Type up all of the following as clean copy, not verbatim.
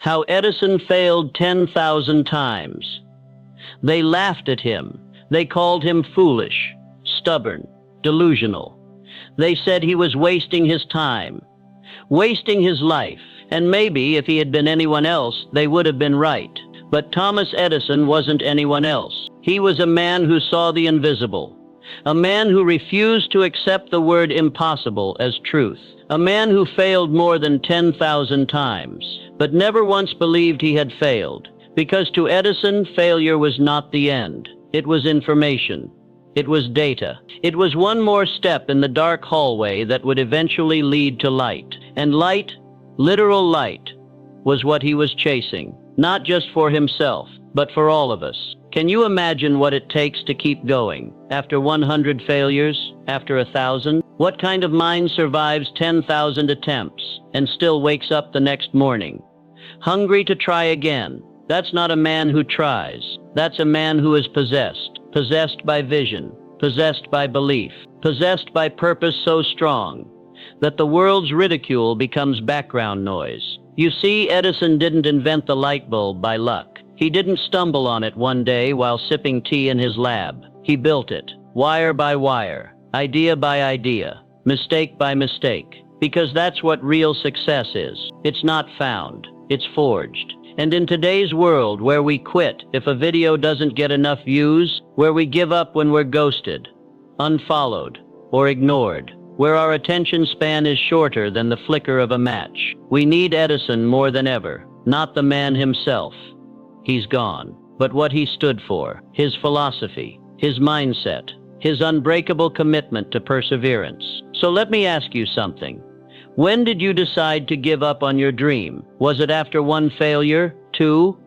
How Edison failed 10,000 times. They laughed at him. They called him foolish, stubborn, delusional. They said he was wasting his time, wasting his life, and maybe if he had been anyone else, they would have been right. But Thomas Edison wasn't anyone else. He was a man who saw the invisible, a man who refused to accept the word impossible as truth, a man who failed more than 10,000 times, but never once believed he had failed, because to Edison, failure was not the end. It was information. It was data. It was one more step in the dark hallway that would eventually lead to light. And light, literal light, was what he was chasing, not just for himself, but for all of us. Can you imagine what it takes to keep going? After 100 failures? After 1,000? What kind of mind survives 10,000 attempts and still wakes up the next morning, hungry to try again? That's not a man who tries. That's a man who is possessed by vision, possessed by belief, possessed by purpose so strong that the world's ridicule becomes background noise. You see, Edison didn't invent the light bulb by luck. He didn't stumble on it one day while sipping tea in his lab. He built it, wire by wire, idea by idea, mistake by mistake, because that's what real success is. It's not found, it's forged. And in today's world, where we quit if a video doesn't get enough views, where we give up when we're ghosted, unfollowed, or ignored, where our attention span is shorter than the flicker of a match, we need Edison more than ever, not the man himself. He's gone, but what he stood for, his philosophy, his mindset, his unbreakable commitment to perseverance. So let me ask you something. When did you decide to give up on your dream? Was it after one failure? Two?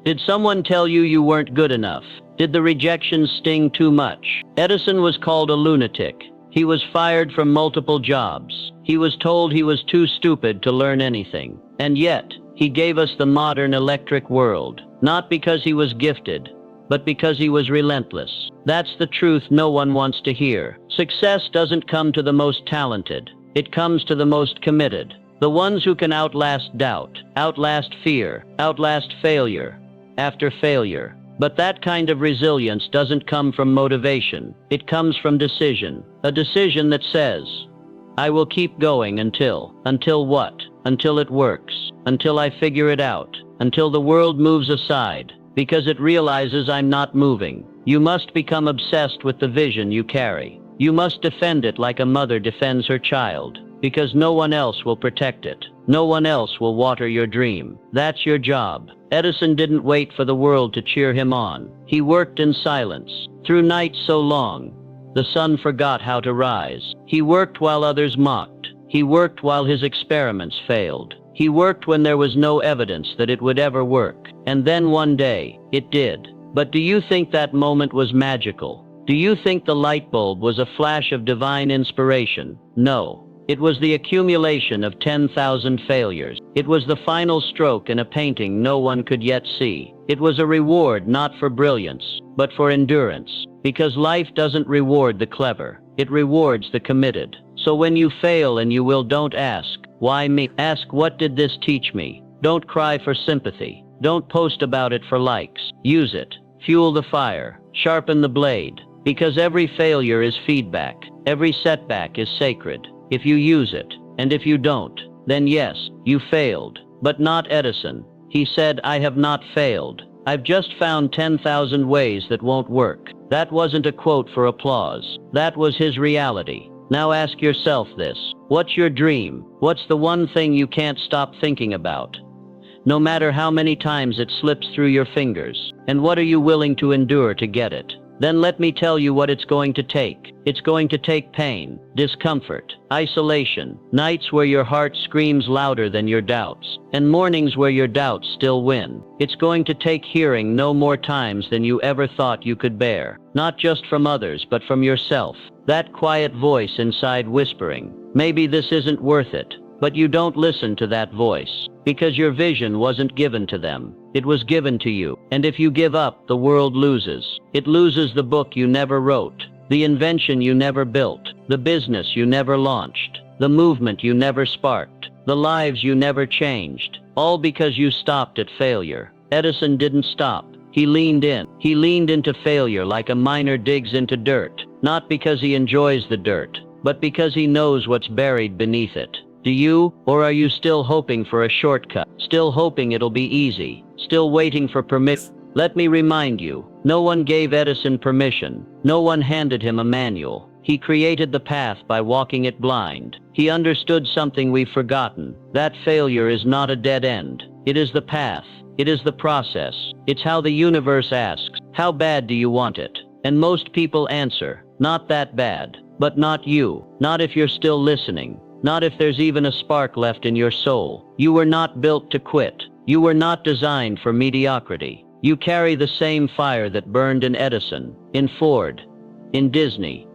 Did someone tell you you weren't good enough? Did the rejection sting too much? Edison was called a lunatic. He was fired from multiple jobs. He was told he was too stupid to learn anything. And yet, he gave us the modern electric world, not because he was gifted, but because he was relentless. That's the truth no one wants to hear. Success doesn't come to the most talented. It comes to the most committed, the ones who can outlast doubt, outlast fear, outlast failure after failure. But that kind of resilience doesn't come from motivation. It comes from decision, a decision that says, I will keep going until what? Until it works, until I figure it out, until the world moves aside, because it realizes I'm not moving. You must become obsessed with the vision you carry. You must defend it like a mother defends her child, because no one else will protect it. No one else will water your dream. That's your job. Edison didn't wait for the world to cheer him on. He worked in silence, through nights so long the sun forgot how to rise. He worked while others mocked. He worked while his experiments failed. He worked when there was no evidence that it would ever work. And then one day, it did. But do you think that moment was magical? Do you think the light bulb was a flash of divine inspiration? No. It was the accumulation of 10,000 failures. It was the final stroke in a painting no one could yet see. It was a reward not for brilliance, but for endurance. Because life doesn't reward the clever. It rewards the committed. So when you fail and you will, don't ask, why me? Ask, what did this teach me? Don't cry for sympathy. Don't post about it for likes. Use it. Fuel the fire. Sharpen the blade. Because every failure is feedback. Every setback is sacred. If you use it, and if you don't, then yes, you failed. But not Edison. He said, I have not failed. I've just found 10,000 ways that won't work. That wasn't a quote for applause. That was his reality. Now ask yourself this. What's your dream? What's the one thing you can't stop thinking about, no matter how many times it slips through your fingers? And what are you willing to endure to get it? Then let me tell you what it's going to take. It's going to take pain, discomfort, isolation, nights where your heart screams louder than your doubts, and mornings where your doubts still win. It's going to take hearing no more times than you ever thought you could bear, not just from others but from yourself. That quiet voice inside whispering, maybe this isn't worth it. But you don't listen to that voice, because your vision wasn't given to them. It was given to you. And if you give up, the world loses. It loses the book you never wrote, the invention you never built, the business you never launched, the movement you never sparked, the lives you never changed. All because you stopped at failure. Edison didn't stop. He leaned in. He leaned into failure like a miner digs into dirt, not because he enjoys the dirt, but because he knows what's buried beneath it. Do you, or are you still hoping for a shortcut? Still hoping it'll be easy? Still waiting for permission? Let me remind you, no one gave Edison permission. No one handed him a manual. He created the path by walking it blind. He understood something we've forgotten. That failure is not a dead end. It is the path. It is the process. It's how the universe asks, how bad do you want it? And most people answer, not that bad. But not you. Not if you're still listening. Not if there's even a spark left in your soul. You were not built to quit. You were not designed for mediocrity. You carry the same fire that burned in Edison, in Ford, in Disney,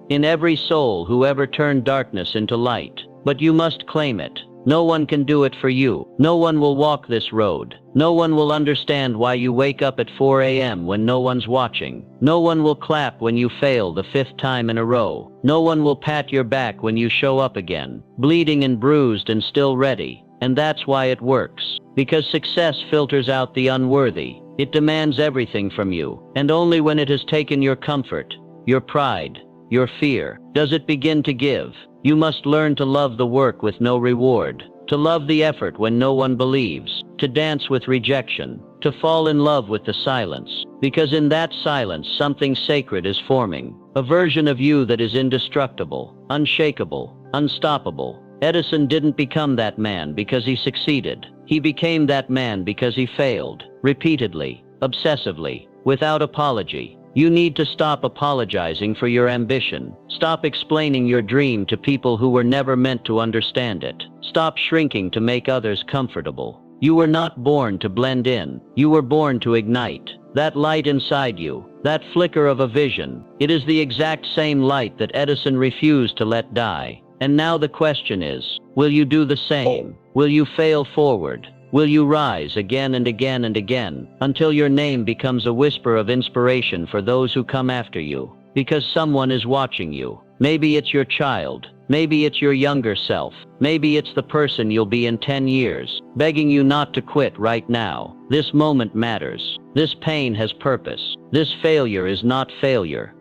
in every soul who ever turned darkness into light. But you must claim it. No one can do it for you. No one will walk this road. No one will understand why you wake up at 4 a.m. when no one's watching. No one will clap when you fail the 5th time in a row. No one will pat your back when you show up again, bleeding and bruised and still ready. And that's why it works. Because success filters out the unworthy. It demands everything from you. And only when it has taken your comfort, your pride, your fear, does it begin to give. You must learn to love the work with no reward, to love the effort when no one believes, to dance with rejection, to fall in love with the silence, because in that silence something sacred is forming, a version of you that is indestructible, unshakable, unstoppable. Edison didn't become that man because he succeeded. He became that man because he failed, repeatedly, obsessively, without apology. You need to stop apologizing for your ambition. Stop explaining your dream to people who were never meant to understand it. Stop shrinking to make others comfortable. You were not born to blend in. You were born to ignite. That light inside you, that flicker of a vision, it is the exact same light that Edison refused to let die. And now the question is, will you do the same? Will you fail forward? Will you rise again and again and again, until your name becomes a whisper of inspiration for those who come after you? Because someone is watching you. Maybe it's your child. Maybe it's your younger self. Maybe it's the person you'll be in 10 years, begging you not to quit right now. This moment matters. This pain has purpose. This failure is not failure.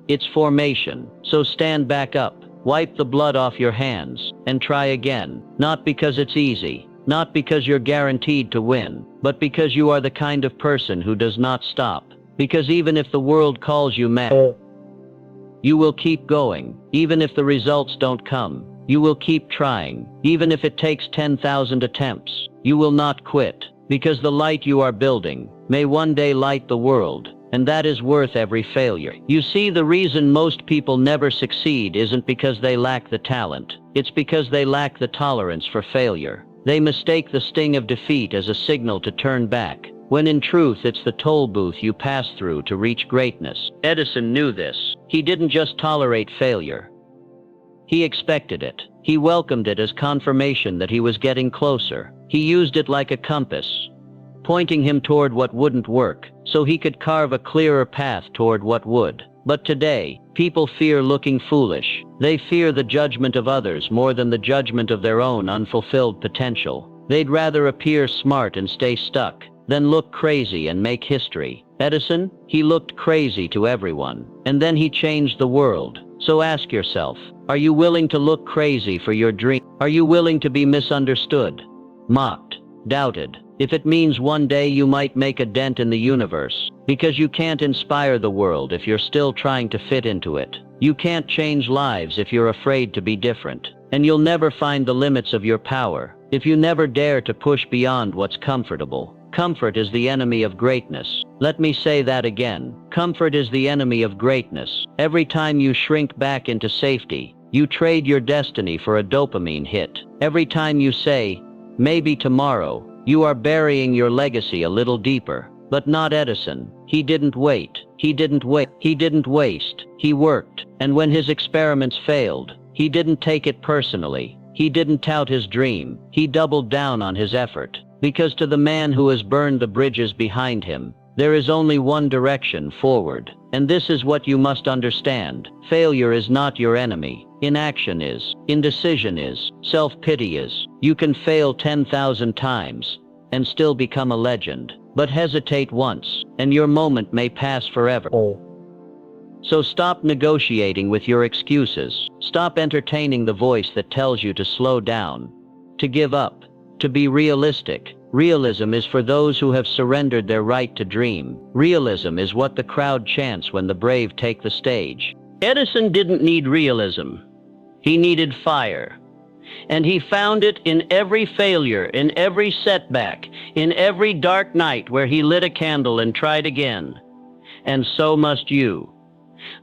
It's formation. So stand back up, wipe the blood off your hands, and try again. Not because it's easy. Not because you're guaranteed to win, but because you are the kind of person who does not stop. Because even if the world calls you mad, you will keep going. Even if the results don't come, you will keep trying. Even if it takes 10,000 attempts, you will not quit. Because the light you are building may one day light the world, and that is worth every failure. You see, the reason most people never succeed isn't because they lack the talent. It's because they lack the tolerance for failure. They mistake the sting of defeat as a signal to turn back, when in truth it's the toll booth you pass through to reach greatness. Edison knew this. He didn't just tolerate failure. He expected it. He welcomed it as confirmation that he was getting closer. He used it like a compass, pointing him toward what wouldn't work, so he could carve a clearer path toward what would. But today, people fear looking foolish. They fear the judgment of others more than the judgment of their own unfulfilled potential. They'd rather appear smart and stay stuck than look crazy and make history. Edison, he looked crazy to everyone, and then he changed the world. So ask yourself, are you willing to look crazy for your dream? Are you willing to be misunderstood, mocked, doubted, if it means one day you might make a dent in the universe? Because you can't inspire the world if you're still trying to fit into it. You can't change lives if you're afraid to be different. And you'll never find the limits of your power if you never dare to push beyond what's comfortable. Comfort is the enemy of greatness. Let me say that again. Comfort is the enemy of greatness. Every time you shrink back into safety, you trade your destiny for a dopamine hit. Every time you say, maybe tomorrow, you are burying your legacy a little deeper. But not Edison. He didn't wait. He didn't wait. He didn't waste. He worked. And when his experiments failed, he didn't take it personally. He didn't tout his dream. He doubled down on his effort. Because to the man who has burned the bridges behind him, there is only one direction forward. And this is what you must understand. Failure is not your enemy. inaction is, indecision is, self-pity is. You can fail 10,000 times and still become a legend. But hesitate once, and your moment may pass forever. So stop negotiating with your excuses. Stop entertaining the voice that tells you to slow down, to give up, to be realistic. Realism is for those who have surrendered their right to dream. Realism is what the crowd chants when the brave take the stage. Edison didn't need realism. He needed fire. And he found it in every failure, in every setback, in every dark night where he lit a candle and tried again. And so must you.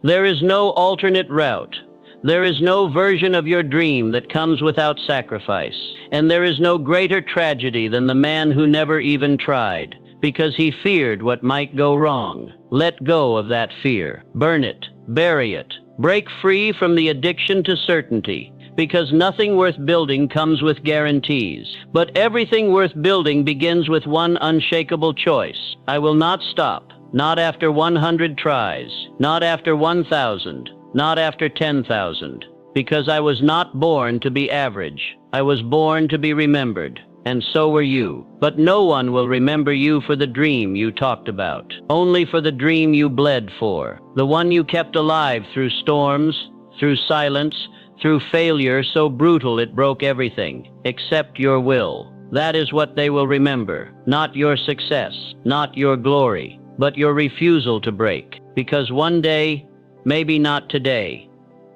There is no alternate route. There is no version of your dream that comes without sacrifice. And there is no greater tragedy than the man who never even tried, because he feared what might go wrong. Let go of that fear. Burn it. Bury it. Break free from the addiction to certainty. Because nothing worth building comes with guarantees. But everything worth building begins with one unshakable choice. I will not stop. Not after 100 tries. Not after 1,000. Not after 10,000. Because I was not born to be average. I was born to be remembered. And so were you. But no one will remember you for the dream you talked about. Only for the dream you bled for. The one you kept alive through storms, through silence, through failure so brutal it broke everything, except your will. That is what they will remember. Not your success, not your glory, but your refusal to break. Because one day, maybe not today,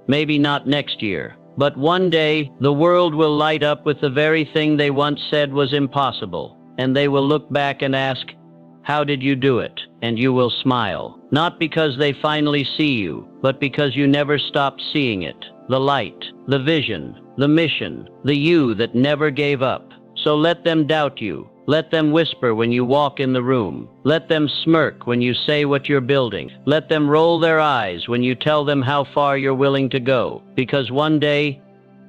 maybe not next year, but one day, the world will light up with the very thing they once said was impossible. And they will look back and ask, how did you do it? And you will smile. Not because they finally see you, but because you never stopped seeing it. The light, the vision, the mission, the you that never gave up. So let them doubt you. Let them whisper when you walk in the room. Let them smirk when you say what you're building. Let them roll their eyes when you tell them how far you're willing to go. Because one day,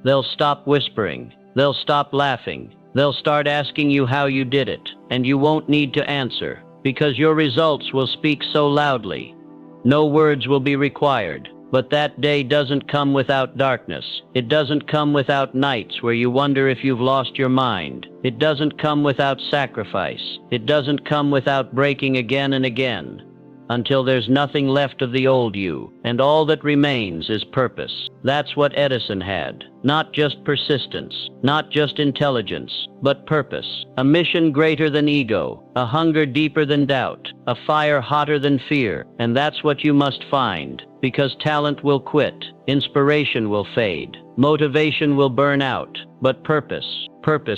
they'll stop whispering. They'll stop laughing. They'll start asking you how you did it. And you won't need to answer. Because your results will speak so loudly. No words will be required. But that day doesn't come without darkness. It doesn't come without nights where you wonder if you've lost your mind. It doesn't come without sacrifice. It doesn't come without breaking again and again, until there's nothing left of the old you, and all that remains is purpose. That's what Edison had. Not just persistence, not just intelligence, but purpose. A mission greater than ego, a hunger deeper than doubt, a fire hotter than fear. And that's what you must find. Because talent will quit, inspiration will fade, motivation will burn out, but purpose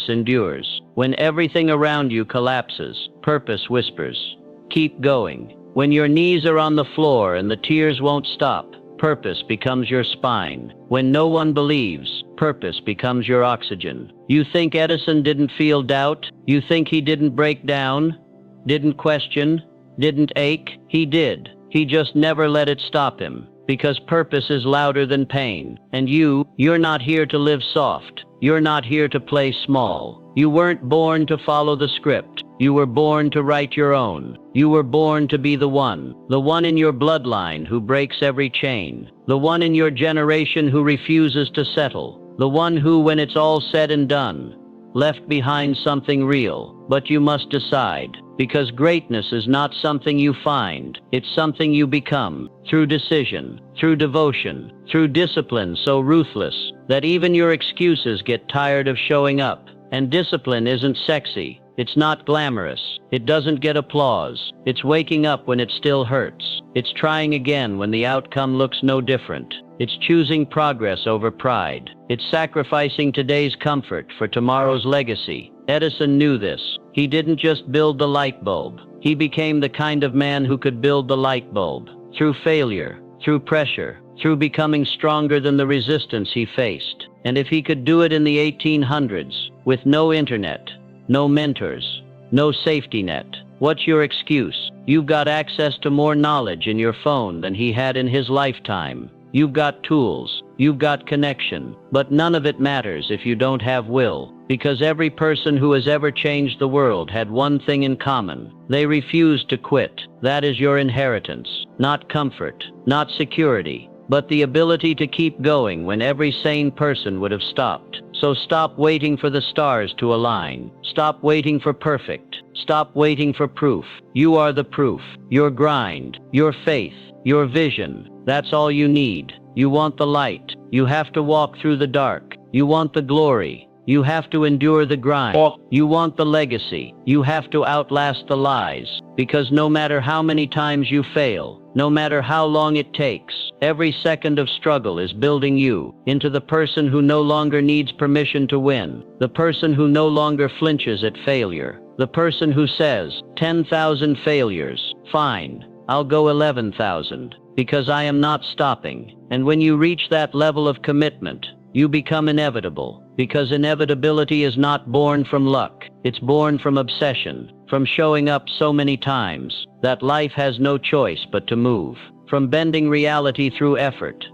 endures. When everything around you collapses, purpose whispers, keep going. When your knees are on the floor and the tears won't stop, purpose becomes your spine. When no one believes, purpose becomes your oxygen. You think Edison didn't feel doubt? You think he didn't break down? Didn't question? Didn't ache? He did. He just never let it stop him. Because purpose is louder than pain. And you're not here to live soft. You're not here to play small. You weren't born to follow the script. You were born to write your own. You were born to be the one in your bloodline who breaks every chain, the one in your generation who refuses to settle, the one who, when it's all said and done, left behind something real. But you must decide, because greatness is not something you find, it's something you become, through decision, through devotion, through discipline so ruthless that even your excuses get tired of showing up. And discipline isn't sexy. It's not glamorous. It doesn't get applause. It's waking up when it still hurts. It's trying again when the outcome looks no different. It's choosing progress over pride. It's sacrificing today's comfort for tomorrow's legacy. Edison knew this. He didn't just build the light bulb. He became the kind of man who could build the light bulb. Through failure, through pressure, through becoming stronger than the resistance he faced. And if he could do it in the 1800s, with no internet, no mentors, no safety net, what's your excuse? You've got access to more knowledge in your phone than he had in his lifetime. You've got tools, you've got connection, but none of it matters if you don't have will. Because every person who has ever changed the world had one thing in common. They refused to quit. That is your inheritance. Not comfort, not security, but the ability to keep going when every sane person would have stopped. So stop waiting for the stars to align. Stop waiting for perfect. Stop waiting for proof. You are the proof. Your grind, your faith, your vision. That's all you need. You want the light. You have to walk through the dark. You want the glory. You have to endure the grind. You want the legacy. You have to outlast the lies. Because no matter how many times you fail, no matter how long it takes, every second of struggle is building you into the person who no longer needs permission to win, the person who no longer flinches at failure, the person who says, 10,000 failures, fine, I'll go 11,000, because I am not stopping. And when you reach that level of commitment, you become inevitable, because inevitability is not born from luck. It's born from obsession, from showing up so many times that life has no choice but to move, from bending reality through effort,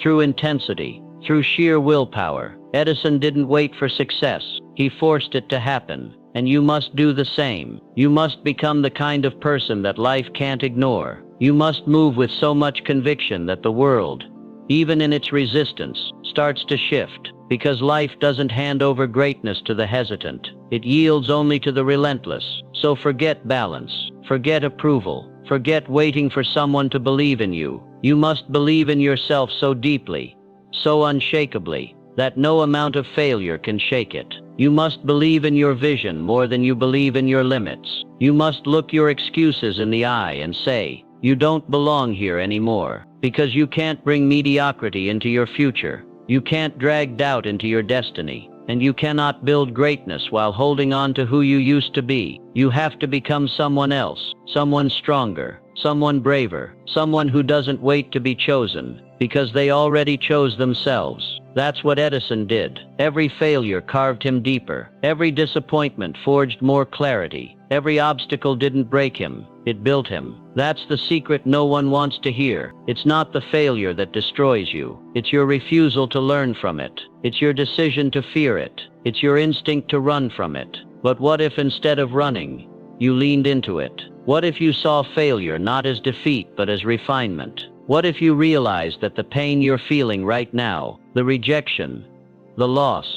through intensity, through sheer willpower. Edison didn't wait for success. He forced it to happen. And you must do the same. You must become the kind of person that life can't ignore. You must move with so much conviction that the world, even in its resistance, starts to shift, because life doesn't hand over greatness to the hesitant. It yields only to the relentless. So forget balance, forget approval, forget waiting for someone to believe in you. You must believe in yourself so deeply, so unshakably, that no amount of failure can shake it. You must believe in your vision more than you believe in your limits. You must look your excuses in the eye and say, you don't belong here anymore, because you can't bring mediocrity into your future. You can't drag doubt into your destiny, and you cannot build greatness while holding on to who you used to be. You have to become someone else, someone stronger, someone braver, someone who doesn't wait to be chosen, because they already chose themselves. That's what Edison did. Every failure carved him deeper. Every disappointment forged more clarity. Every obstacle didn't break him, it built him. That's the secret no one wants to hear. It's not the failure that destroys you. It's your refusal to learn from it. It's your decision to fear it. It's your instinct to run from it. But what if instead of running, you leaned into it? What if you saw failure not as defeat but as refinement? What if you realized that the pain you're feeling right now, the rejection, the loss,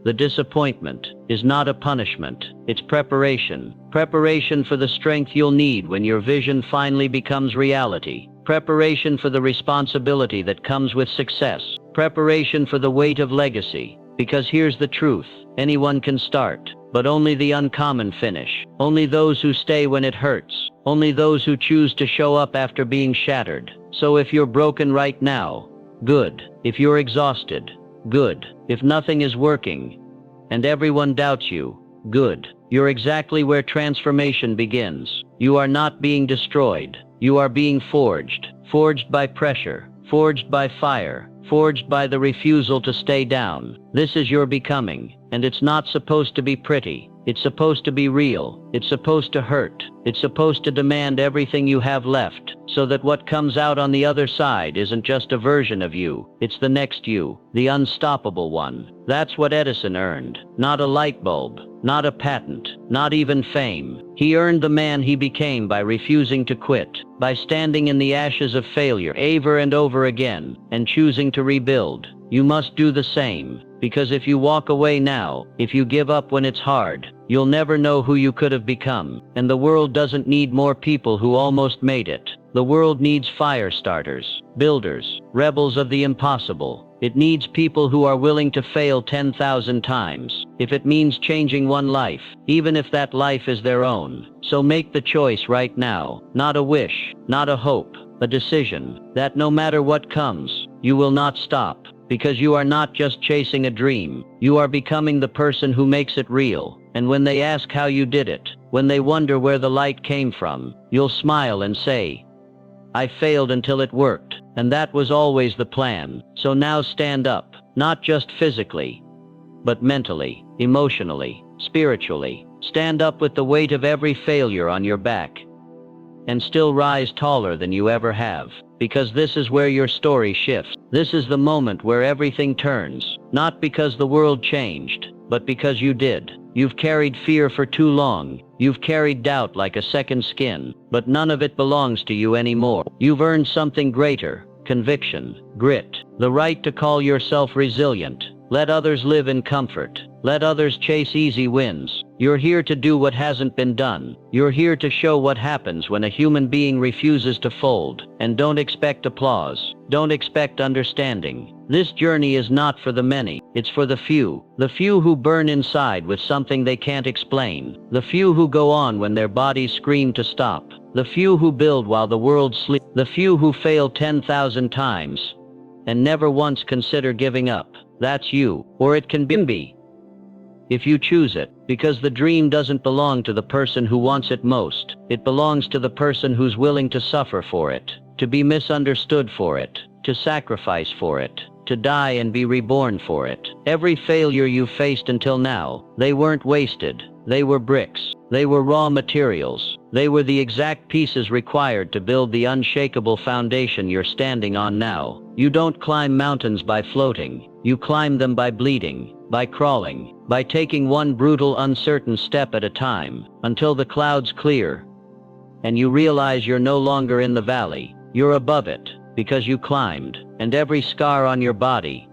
the disappointment, is not a punishment, it's preparation. Preparation for the strength you'll need when your vision finally becomes reality. Preparation for the responsibility that comes with success. Preparation for the weight of legacy. Because here's the truth, anyone can start, but only the uncommon finish. Only those who stay when it hurts. Only those who choose to show up after being shattered. So if you're broken right now, good. If you're exhausted, good. If nothing is working, and everyone doubts you, good. You're exactly where transformation begins. You are not being destroyed. You are being forged. Forged by pressure. Forged by fire. Forged by the refusal to stay down. This is your becoming, and it's not supposed to be pretty. It's supposed to be real. It's supposed to hurt. It's supposed to demand everything you have left, so that what comes out on the other side isn't just a version of you. It's the next you, the unstoppable one. That's what Edison earned. Not a light bulb, not a patent, not even fame. He earned the man he became by refusing to quit, by standing in the ashes of failure over and over again, and choosing to rebuild. You must do the same, because if you walk away now, if you give up when it's hard, you'll never know who you could have become. And the world doesn't need more people who almost made it. The world needs fire starters, builders, rebels of the impossible. It needs people who are willing to fail 10,000 times, if it means changing one life, even if that life is their own. So make the choice right now, not a wish, not a hope, a decision, that no matter what comes, you will not stop. Because you are not just chasing a dream, you are becoming the person who makes it real. And when they ask how you did it, when they wonder where the light came from, you'll smile and say, I failed until it worked, and that was always the plan. So now stand up, not just physically, but mentally, emotionally, spiritually. Stand up with the weight of every failure on your back, and still rise taller than you ever have. Because this is where your story shifts. This is the moment where everything turns, not because the world changed, but because you did. You've carried fear for too long. You've carried doubt like a second skin, but none of it belongs to you anymore. You've earned something greater, conviction, grit, the right to call yourself resilient. Let others live in comfort. Let others chase easy wins. You're here to do what hasn't been done. You're here to show what happens when a human being refuses to fold. And don't expect applause. Don't expect understanding. This journey is not for the many. It's for the few. The few who burn inside with something they can't explain. The few who go on when their bodies scream to stop. The few who build while the world sleeps. The few who fail 10,000 times and never once consider giving up. That's you, or it can be. If you choose it, because the dream doesn't belong to the person who wants it most. It belongs to the person who's willing to suffer for it, to be misunderstood for it, to sacrifice for it, to die and be reborn for it. Every failure you've faced until now, they weren't wasted. They were bricks. They were raw materials. They were the exact pieces required to build the unshakable foundation you're standing on now. You don't climb mountains by floating. You climb them by bleeding, by crawling, by taking one brutal, uncertain step at a time, until the clouds clear, and you realize you're no longer in the valley. You're above it, because you climbed, and every scar on your body,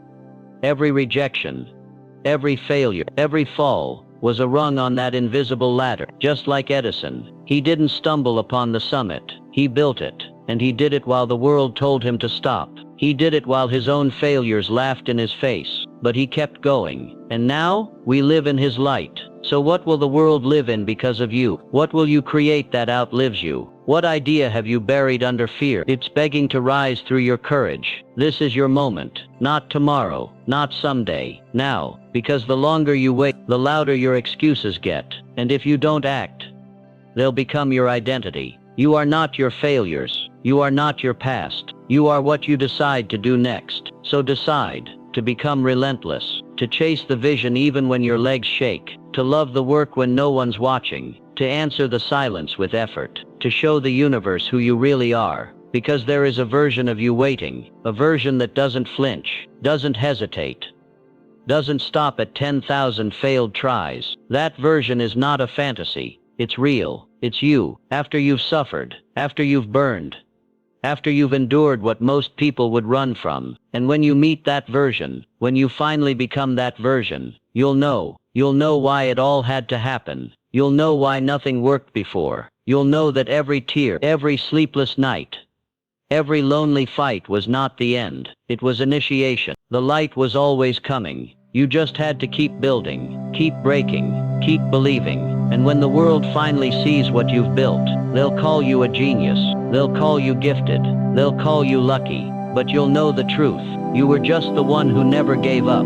every rejection, every failure, every fall, was a rung on that invisible ladder. Just like Edison, he didn't stumble upon the summit. He built it, and he did it while the world told him to stop. He did it while his own failures laughed in his face, but he kept going. And now, we live in his light. So what will the world live in because of you? What will you create that outlives you? What idea have you buried under fear? It's begging to rise through your courage. This is your moment. Not tomorrow, not someday. Now, because the longer you wait, the louder your excuses get. And if you don't act, they'll become your identity. You are not your failures. You are not your past. You are what you decide to do next. So decide to become relentless, to chase the vision even when your legs shake, to love the work when no one's watching, to answer the silence with effort, to show the universe who you really are. Because there is a version of you waiting, a version that doesn't flinch, doesn't hesitate, doesn't stop at 10,000 failed tries. That version is not a fantasy. It's real. It's you. After you've suffered, after you've burned, after you've endured what most people would run from. And when you meet that version, when you finally become that version, you'll know why it all had to happen. You'll know why nothing worked before. You'll know that every tear, every sleepless night, every lonely fight was not the end. It was initiation. The light was always coming. You just had to keep building, keep breaking, keep believing. And when the world finally sees what you've built, they'll call you a genius. They'll call you gifted. They'll call you lucky. But you'll know the truth. You were just the one who never gave up.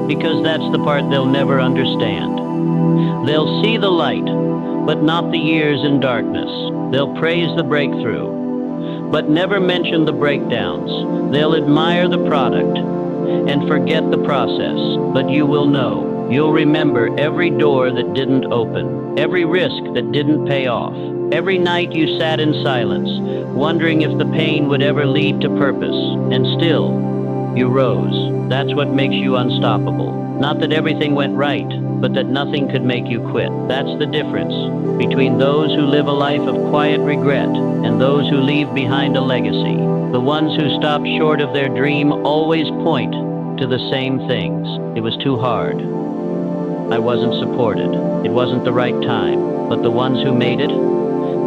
Because that's the part they'll never understand. They'll see the light, but not the years in darkness. They'll praise the breakthrough, but never mention the breakdowns. They'll admire the product and forget the process. But you will know. You'll remember every door that didn't open, every risk that didn't pay off, every night you sat in silence, wondering if the pain would ever lead to purpose. And still, you rose. That's what makes you unstoppable. Not that everything went right, but that nothing could make you quit. That's the difference between those who live a life of quiet regret and those who leave behind a legacy. The ones who stop short of their dream always point to the same things. It was too hard. I wasn't supported. It wasn't the right time. But the ones who made it,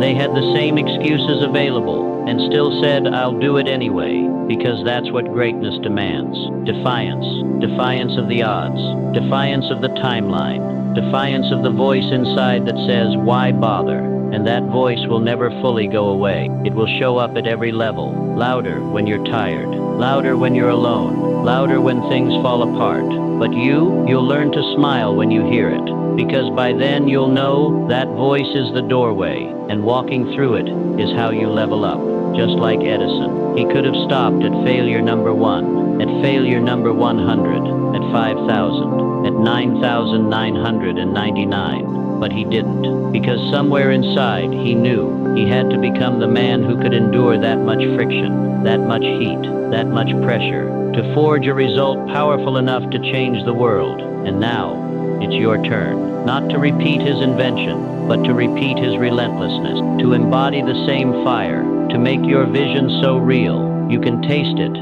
they had the same excuses available and still said, I'll do it anyway, because that's what greatness demands. Defiance. Defiance of the odds. Defiance of the timeline. Defiance of the voice inside that says, why bother? And that voice will never fully go away. It will show up at every level. Louder when you're tired. Louder when you're alone. Louder when things fall apart. But you'll learn to smile when you hear it. Because by then you'll know that voice is the doorway, and walking through it is how you level up. Just like Edison. He could have stopped at failure number 1, at failure number 100, at 5,000, at 9,999. But he didn't, because somewhere inside he knew he had to become the man who could endure that much friction, that much heat, that much pressure, to forge a result powerful enough to change the world. And now, it's your turn, not to repeat his invention, but to repeat his relentlessness, to embody the same fire, to make your vision so real You can taste it,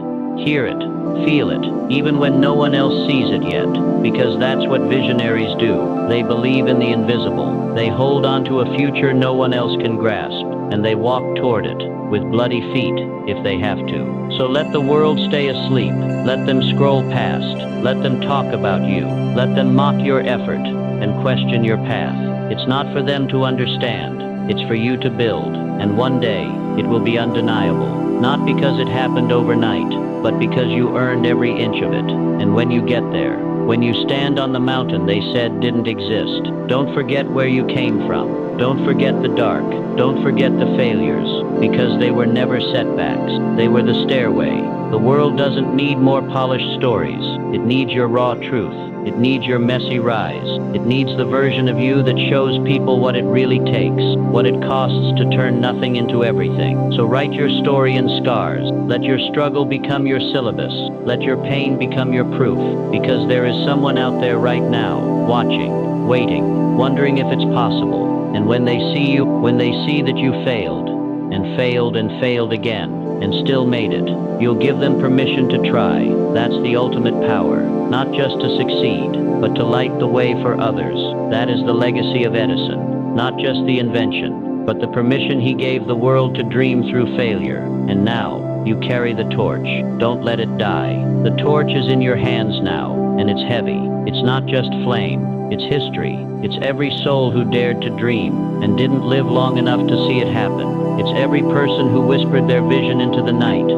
hear it, feel it, even when no one else sees it yet, because that's what visionaries do. They believe in the invisible. They hold on to a future no one else can grasp, and they walk toward it, with bloody feet, if they have to. So let the world stay asleep. Let them scroll past. Let them talk about you. Let them mock your effort and question your path. It's not for them to understand. It's for you to build, and one day, it will be undeniable. Not because it happened overnight, but because you earned every inch of it. And when you get there, when you stand on the mountain they said didn't exist, don't forget where you came from. Don't forget the dark. Don't forget the failures, because they were never setbacks. They were the stairway. The world doesn't need more polished stories. It needs your raw truth. It needs your messy rise. It needs the version of you that shows people what it really takes, what it costs to turn nothing into everything. So write your story in scars. Let your struggle become your syllabus. Let your pain become your proof, because there is someone out there right now, watching, waiting, wondering if it's possible. And when they see you, when they see that you failed, and failed and failed again, and still made it, you'll give them permission to try. That's the ultimate power, not just to succeed, but to light the way for others. That is the legacy of Edison, not just the invention, but the permission he gave the world to dream through failure. And now, you carry the torch. Don't let it die. The torch is in your hands now, and it's heavy. It's not just flame, it's history. It's every soul who dared to dream and didn't live long enough to see it happen. It's every person who whispered their vision into the night,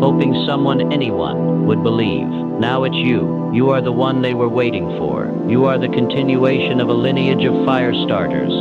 hoping someone, anyone, would believe. Now it's you. You are the one they were waiting for. You are the continuation of a lineage of fire starters,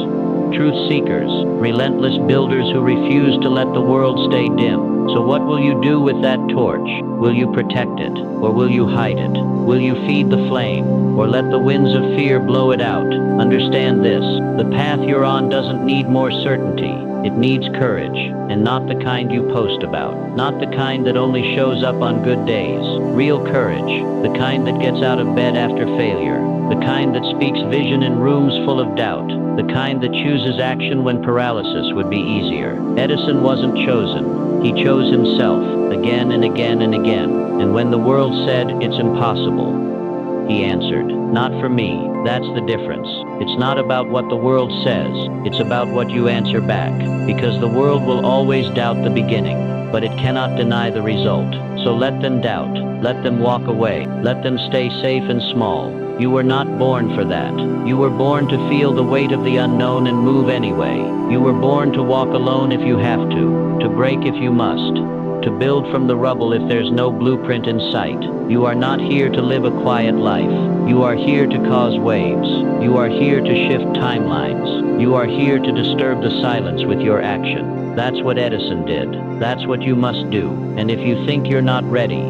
truth seekers, relentless builders who refuse to let the world stay dim. So what will you do with that torch? Will you protect it, or will you hide it? Will you feed the flame, or let the winds of fear blow it out? Understand this, the path you're on doesn't need more certainty. It needs courage, and not the kind you post about. Not the kind that only shows up on good days. Real courage, the kind that gets out of bed after failure. The kind that speaks vision in rooms full of doubt. The kind that chooses action when paralysis would be easier. Edison wasn't chosen. He chose himself, again and again and again. And when the world said, "It's impossible," he answered, "Not for me." That's the difference. It's not about what the world says. It's about what you answer back. Because the world will always doubt the beginning, but it cannot deny the result. So let them doubt. Let them walk away. Let them stay safe and small. You were not born for that. You were born to feel the weight of the unknown and move anyway. You were born to walk alone if you have to break if you must, to build from the rubble if there's no blueprint in sight. You are not here to live a quiet life. You are here to cause waves. You are here to shift timelines. You are here to disturb the silence with your action. That's what Edison did. That's what you must do. And if you think you're not ready,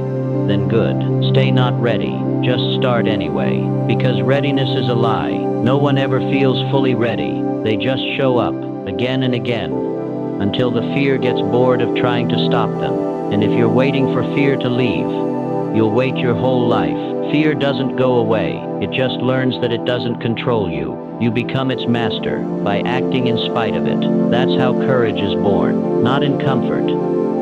then good. Stay not ready. Just start anyway. Because readiness is a lie. No one ever feels fully ready. They just show up, again and again, until the fear gets bored of trying to stop them. And if you're waiting for fear to leave, you'll wait your whole life. Fear doesn't go away. It just learns that it doesn't control you. You become its master by acting in spite of it. That's how courage is born. Not in comfort,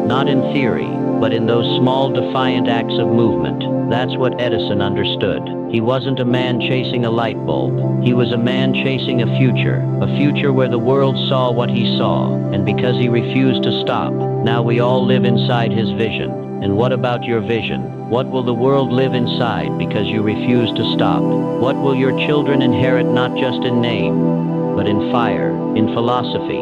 not in theory, but in those small defiant acts of movement. That's what Edison understood. He wasn't a man chasing a light bulb. He was a man chasing a future where the world saw what he saw. And because he refused to stop, now we all live inside his vision. And what about your vision? What will the world live inside because you refuse to stop? What will your children inherit not just in name, but in fire, in philosophy,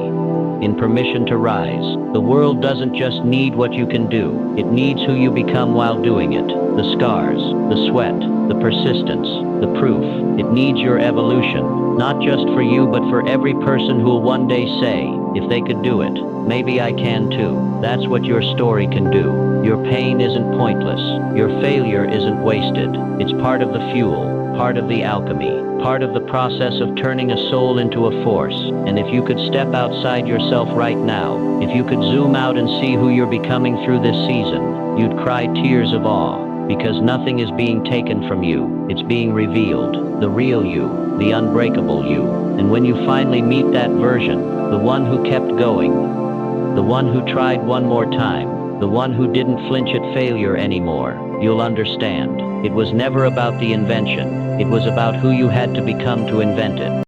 in permission to rise? The world doesn't just need what you can do. It needs who you become while doing it. The scars, the sweat, the persistence, the proof. It needs your evolution, not just for you, but for every person who will one day say, if they could do it, maybe I can too. That's what your story can do. Your pain isn't pointless. Your failure isn't wasted. It's part of the fuel, part of the alchemy, part of the process of turning a soul into a force. And if you could step outside yourself right now, if you could zoom out and see who you're becoming through this season, you'd cry tears of awe, because nothing is being taken from you. It's being revealed, the real you, the unbreakable you. And when you finally meet that version, the one who kept going, the one who tried one more time, the one who didn't flinch at failure anymore, you'll understand. It was never about the invention. It was about who you had to become to invent it.